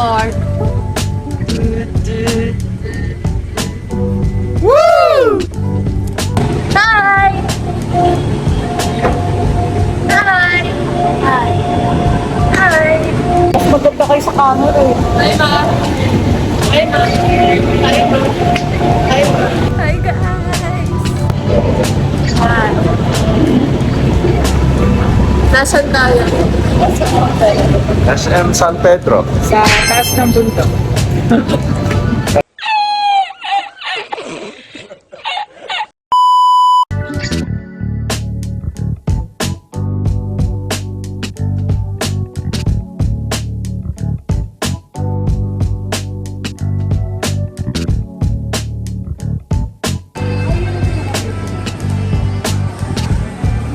park. Woo! Hi! Hi! Hi! Hi! Mas maganda kayo sa camera eh. Hi, ma! Hi, ma! Hi, ma! Hi, ma! Hi, guys! Hi! Nasaan tayo? SM San Pedro. Sa taas ng bundok.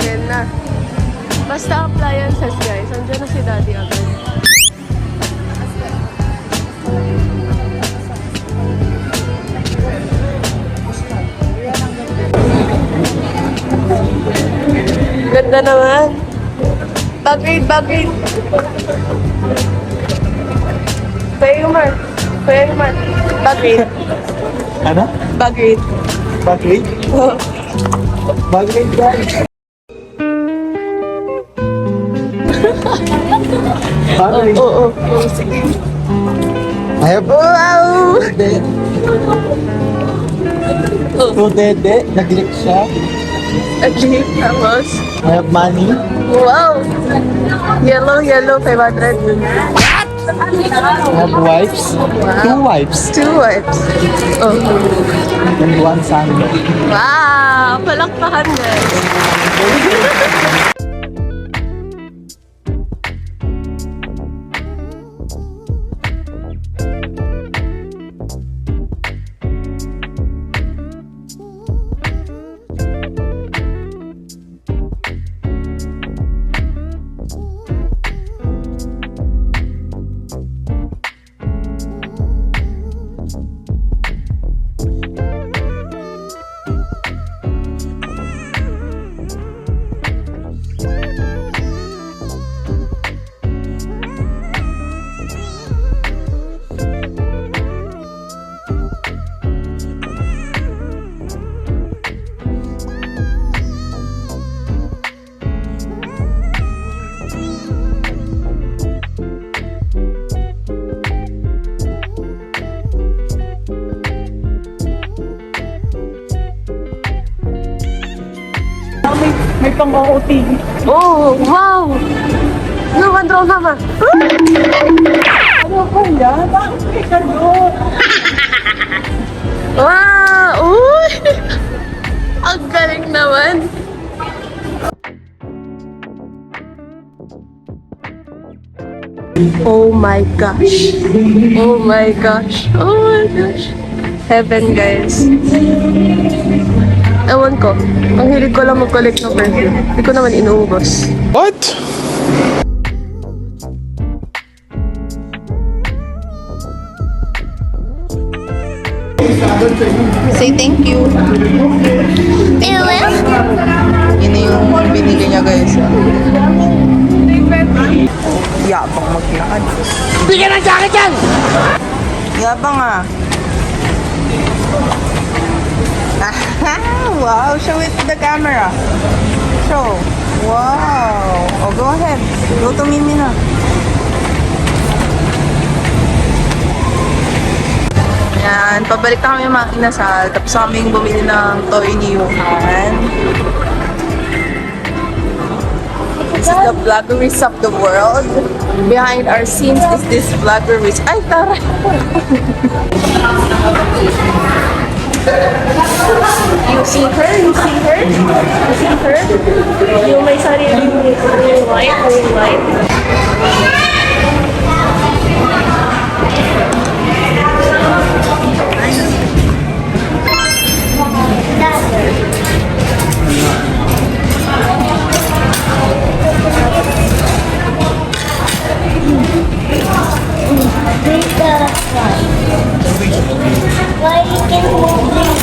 Yan na. Basta appliances, guys. Andiyan na si Daddy agad. Ganda naman. Bagay. Payumar. Bagay. Ano? Bagay. Bakit? Bakit guys? Bakit? Oo. Sige. I have Wow! two dede, nag-click siya. Okay, tapos. I have money. Wow! Yellow, 500. I have wives. Two wives. 2 wipes. Oh. And one son. Wow! Palakpakan, guys. May pang-OOT. Oh, wow! No, wonder naman. Ano ba yan? Bakit may ganun? Wow! Uy! Ang galing naman. Oh my gosh. Oh my gosh. Oh my gosh. Heaven, guys. Ewan ko. Ang hilig ko lang mag-collect ng perfume. Hindi ko naman inuubos. What? Say thank you. Yun na yung binili niya, guys. Yabang maglakad. Bigyan ng jacket yan! Yabang ah. Wow, show it to the camera. Show. Wow. Oh, go ahead. Go to Mimi na. Yan, pabalik na kami mga inasal. Tapos kaming bumili ng toy ni Johan. This is the vloggeries of the world. Behind our scenes is this vloggeries. Ay, tara! You see her? You see her? You see her? Yung may sariling ring light. Why you can move this?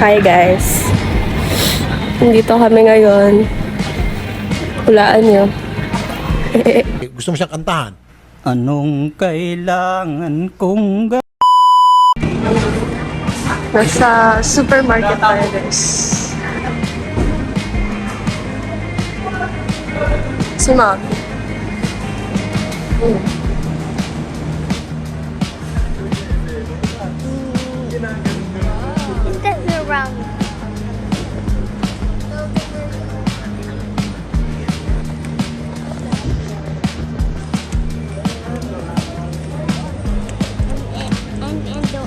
Hi guys. Nandito kami ngayon. Hulaan nyo. Gusto mo siyang kantahan? Anong kailangan kong Nasa supermarket tayo guys. Si Mom. That we're wrong. And the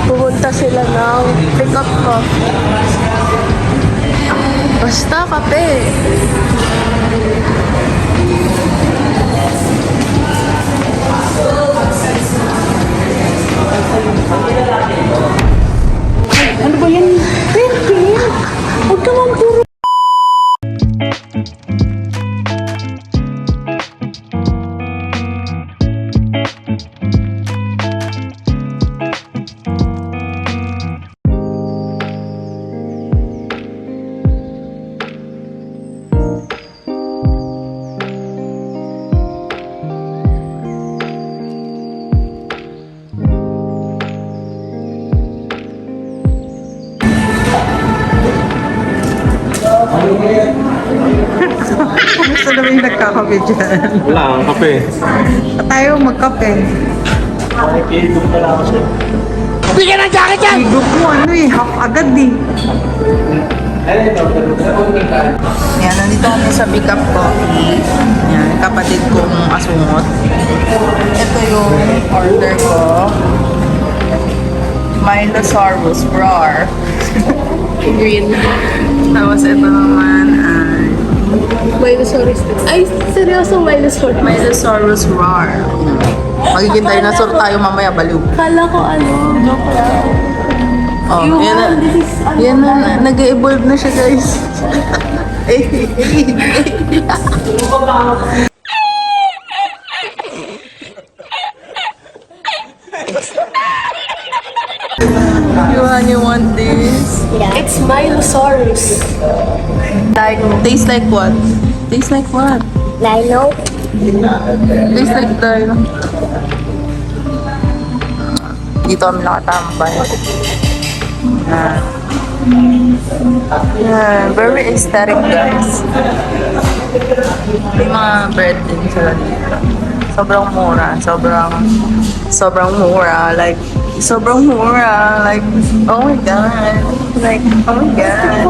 Pupunta sila ng pick-up ko. Basta kape. Ano ba yan? Pwede. Huwag ka mang puro. Gusto naman yung nagkakape dyan. Wala akong kape. Tayo magkape. Bigyan ng jacket yan! Higop mo ano eh, half agad eh. Yan, nandito kami sa Pick Up Coffee. Yan, kapatid kong asungot. Ito yung order ko. Milosaurus Roar. Green. Tapos ito naman ay Milosaurus. Ay, seryoso Milosaurus. Milosaurus Roar. Magiging dinosaur tayo mamaya, baliw. Kala ko ano, joke lang. Oh, yan na. Yan na, nag-evolve na siya, guys. You want this? It's Milosaurus. Like, tastes like what? Tastes like what? Lilo. Tastes like dino. Dito kami nakatambay. Yeah, very aesthetic, guys. May mga bread din sila dito. Sobrang mura. Sobrang mura. Like, sobrang mura. Like, oh my God. Like, oh my God.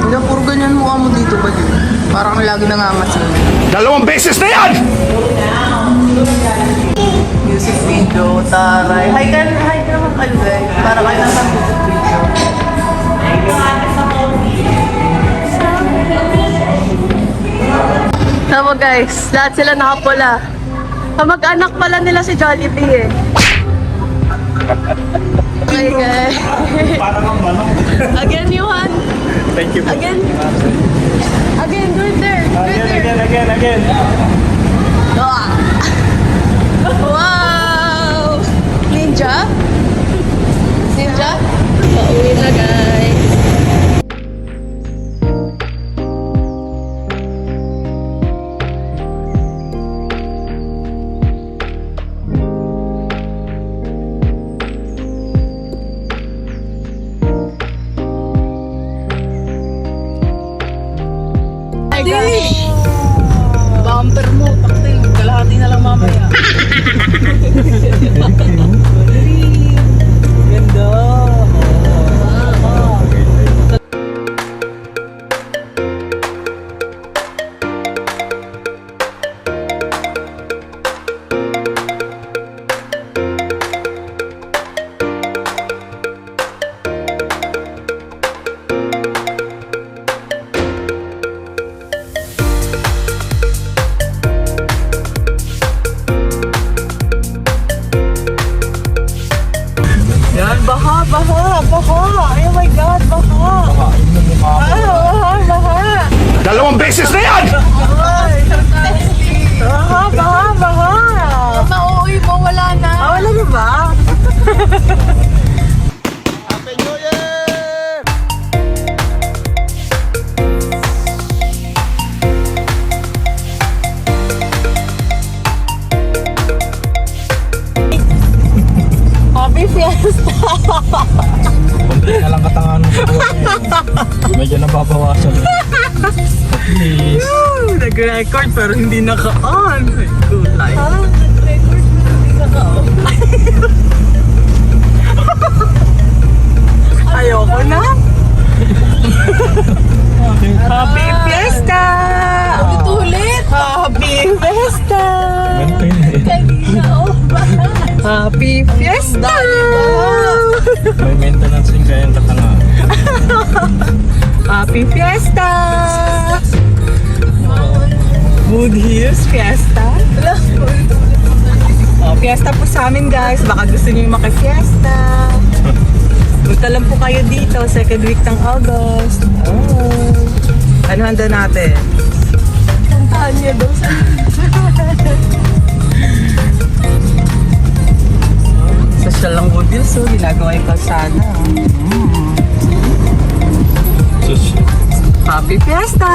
Hindi, puro ganyan mukha mo dito ba yun? Parang lagi nangangasin. 2 beses na yan! Music video, taray. Hi ka naman kayo, guys. Para kayo nasa music video. Tama guys, lahat sila nakapula. Kamag-anak pala nila si Jollibee eh. Okay guys. Again, Yuhan. Thank you. Again. Again, do it there. Do it there. Again. Ah. Wow! Ninja? Ninja? Pauwi na guys. Bumper mo. Fiesta. Konti na lang katangahan mo sa buhay mo. Medyo nababawasan. Please. Nag-record pero hindi naka-on. Good life. Nag-record mo hindi naka-off. Ayoko na. Happy Fiesta! Ulit. Happy Fiesta! Maintain eh. Kanina, oh ba? Happy Fiesta! May maintenance din kaya yung katangahan. Happy Fiesta! Good Hills Fiesta. Oh, fiesta po sa amin guys. Baka gusto niyo maki-fiesta. Punta lang po kayo dito, second week ng August. Oh. Ano handa natin? Puntahan niya daw sa... Social lang Good Hills, so ginagawa yung kalsada. Sus. Happy Fiesta!